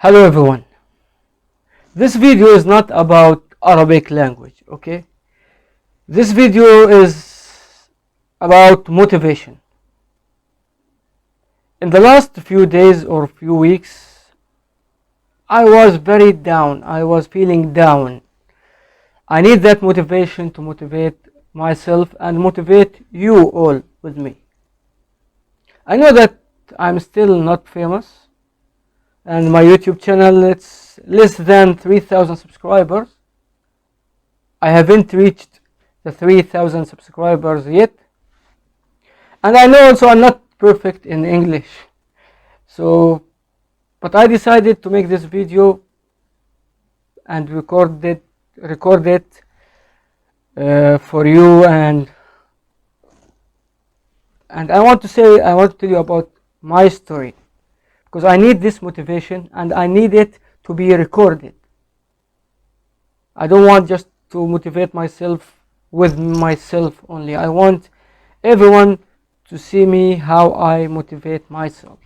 Hello everyone. This video is not about Arabic language, okay? This video is about motivation. In the last few days or few weeks, I was very down. I was feeling down. I need that motivation to motivate myself and motivate you all with me. I know that I'm still not famous and my YouTube channel it's less than 3,000 subscribers. I haven't reached the 3,000 subscribers yet, and I know also I'm not perfect in English, but I decided to make this video and record it for you, and I want to tell you about my story, because I need this motivation and I need it to be recorded. I don't want just to motivate myself with myself only. I want everyone to see me how I motivate myself.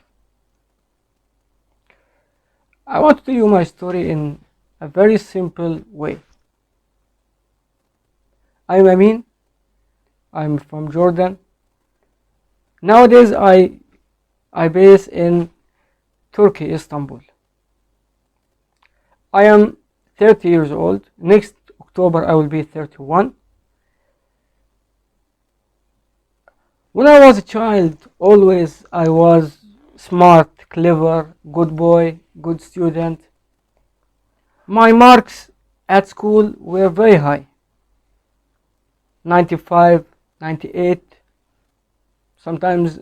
I want to tell you my story in a very simple way. I'm Amin. I'm from Jordan. Nowadays I base in Turkey, Istanbul. I am 30 years old. Next October I will be 31. When I was a child, always I was smart, clever, good boy, good student. My marks at school were very high. 95, 98, sometimes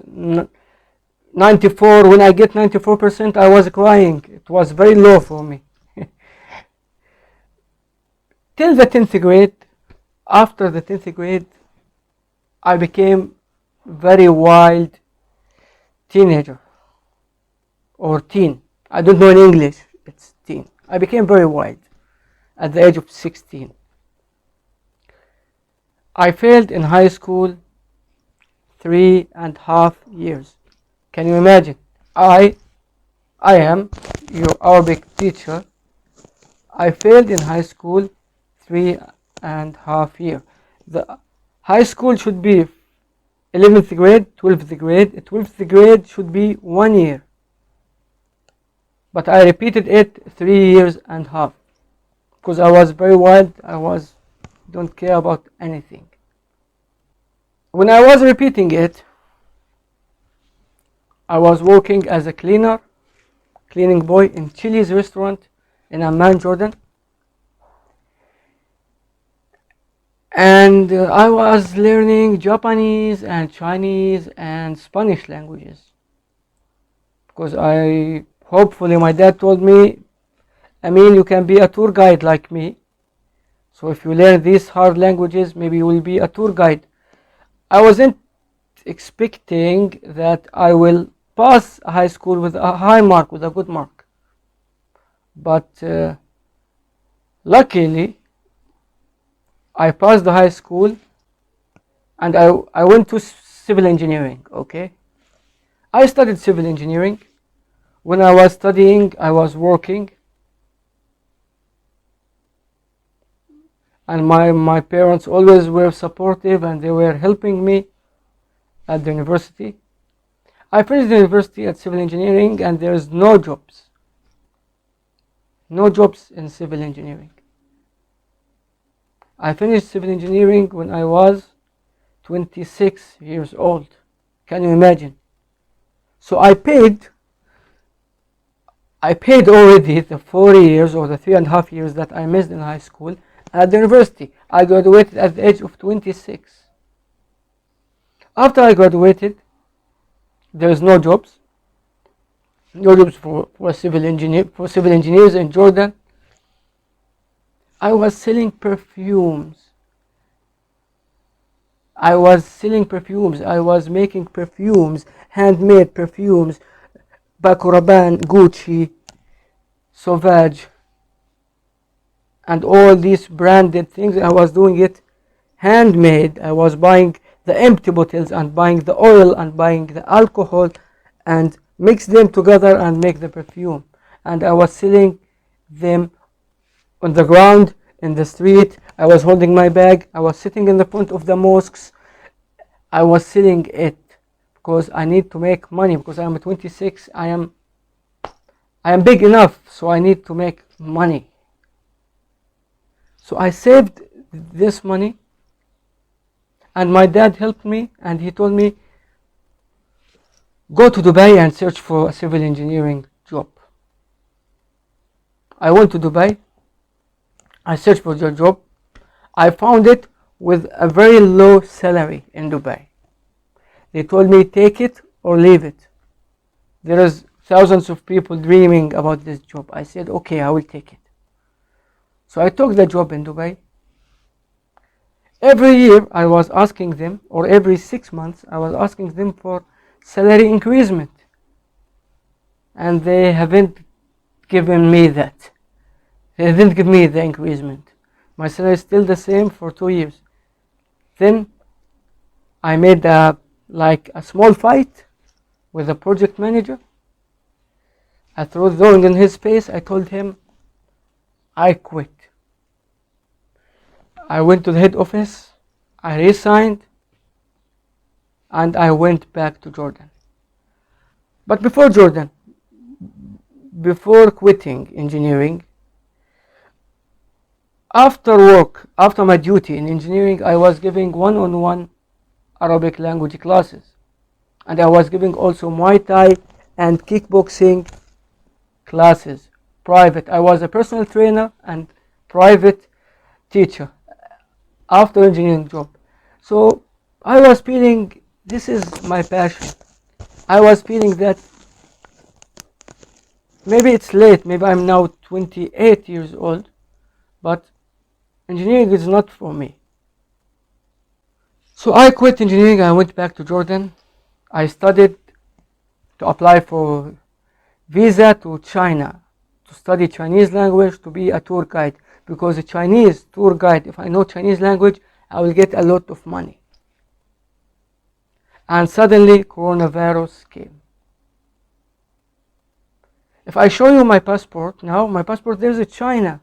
94. When I get 94%, I was crying. It was very low for me. Till the 10th grade. After the 10th grade, I became very wild teenager or teen. I don't know in English, it's teen. I became very wild at the age of 16. I failed in high school 3.5 years. Can you imagine? I am your Arabic teacher. I failed in high school 3.5 years. The high school should be 11th grade, 12th grade. 12th grade should be 1 year. But I repeated it 3.5 years because I was very wild. Don't care about anything. When I was repeating it, I was working as a cleaning boy in Chili's restaurant in Amman, Jordan. And I was learning Japanese and Chinese and Spanish languages, because hopefully my dad told me, I mean, you can be a tour guide like me. So if you learn these hard languages, maybe you will be a tour guide. I wasn't expecting that I will pass high school with a high mark, with a good mark. But luckily, I passed the high school and I went to civil engineering, okay? I studied civil engineering. When I was studying, I was working. And my parents always were supportive and they were helping me at the university. I finished the university at civil engineering and there's no jobs. No jobs in civil engineering. I finished civil engineering when I was 26 years old. Can you imagine? So I paid already the 4 years or the 3.5 years that I missed in high school at the university. I graduated at the age of 26. After I graduated, there is no jobs. No jobs for civil engineers in Jordan. I was selling perfumes. I was making perfumes, handmade perfumes, Paco Rabanne, Gucci, Sauvage, and all these branded things. I was doing it handmade. I was buying the empty bottles and buying the oil and buying the alcohol and mix them together and make the perfume. and I was selling them on the ground, in the street. I was holding my bag. I was sitting in the front of the mosques. I was selling it because I need to make money, because I am 26. I am big enough, so I need to make money. So I saved this money, and my dad helped me, and he told me, go to Dubai and search for a civil engineering job. I went to Dubai. I searched for the job. I found it with a very low salary in Dubai. They told me, take it or leave it. There is thousands of people dreaming about this job. I said, okay, I will take it. So I took the job in Dubai. Every year I was asking them, or every 6 months I was asking them for salary increasement, and they haven't given me that. They didn't give me the increasement. My salary is still the same for 2 years. Then I made a small fight with the project manager. I threw throwing in his face. I told him I quit. I went to the head office. I resigned, and I went back to Jordan. But before quitting engineering, after work, after my duty in engineering, I was giving one-on-one Arabic language classes, and I was giving also Muay Thai and kickboxing classes, private. I was a personal trainer and private teacher after engineering job. So I was feeling this is my passion. I was feeling that maybe it's late, maybe I'm now 28 years old, but engineering is not for me. So I quit engineering. I went back to Jordan. I studied to apply for visa to China, to study Chinese language, to be a tour guide, because a Chinese tour guide, if I know Chinese language, I will get a lot of money. And suddenly coronavirus came. If I show you my passport now, my passport, there's a China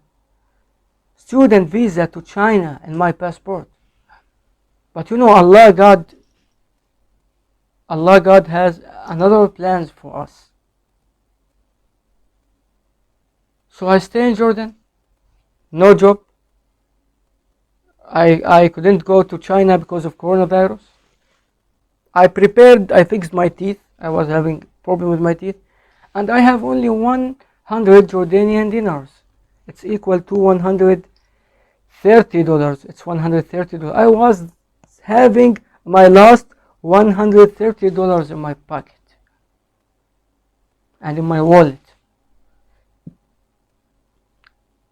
student visa to China in my passport. But you know, Allah God has another plans for us. So I stay in Jordan, no job. I couldn't go to China because of coronavirus. I fixed my teeth. I was having problem with my teeth, and I have only 100 Jordanian dinars. It's equal to $130. It's $130. I was having my last $130 in my pocket and in my wallet.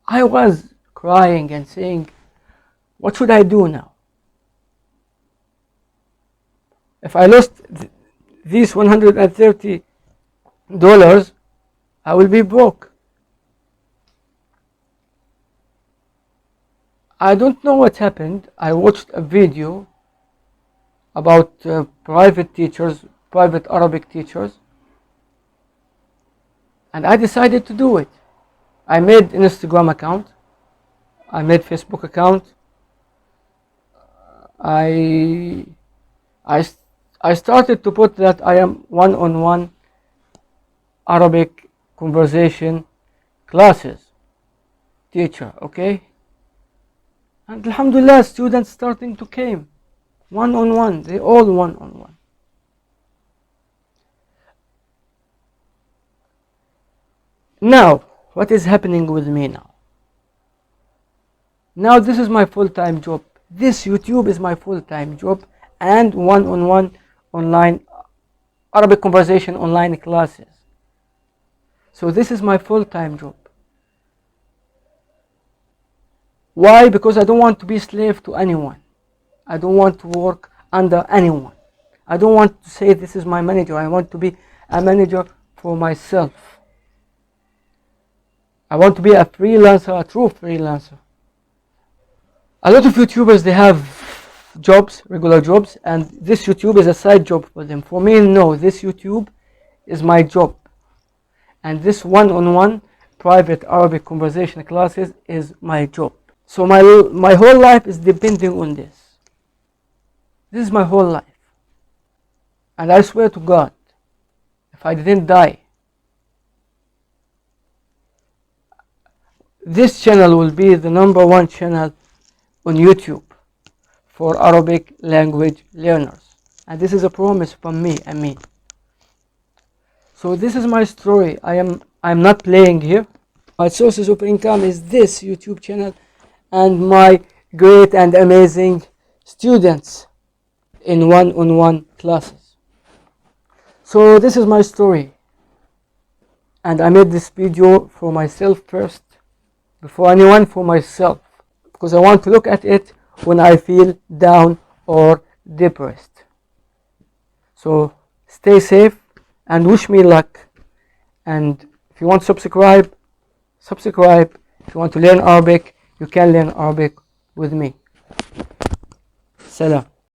I was crying and saying, what should I do now? If I lost these $130, I will be broke. I don't know what happened. I watched a video about private Arabic teachers, and I decided to do it. I made an Instagram account. I made Facebook account. I started to put that I am one-on-one Arabic conversation classes teacher, okay? And alhamdulillah, students starting to came one-on-one. They all one-on-one. Now, what is happening with me now? Now this is my full-time job. This YouTube is my full-time job, and one-on-one online Arabic conversation online classes. So this is my full-time job. Why? Because I don't want to be slave to anyone. I don't want to work under anyone. I don't want to say this is my manager. I want to be a manager for myself. I want to be a freelancer, a true freelancer. A lot of YouTubers, they have jobs, regular jobs, and this YouTube is a side job for them. For me, no, this YouTube is my job. and this one-on-one private Arabic conversation classes is my job. So my whole life is depending on this. This is my whole life. And I swear to God, if I didn't die, this channel will be the #1 channel on YouTube for Arabic language learners. And this is a promise from me, Amin. So this is my story. I'm not playing here. My sources of income is this YouTube channel and my great and amazing students in one-on-one classes. So this is my story, and I made this video for myself first, before anyone, for myself, because I want to look at it when I feel down or depressed. So stay safe and wish me luck. And if you want to subscribe. If you want to learn Arabic, you can learn Arabic with me. Salam.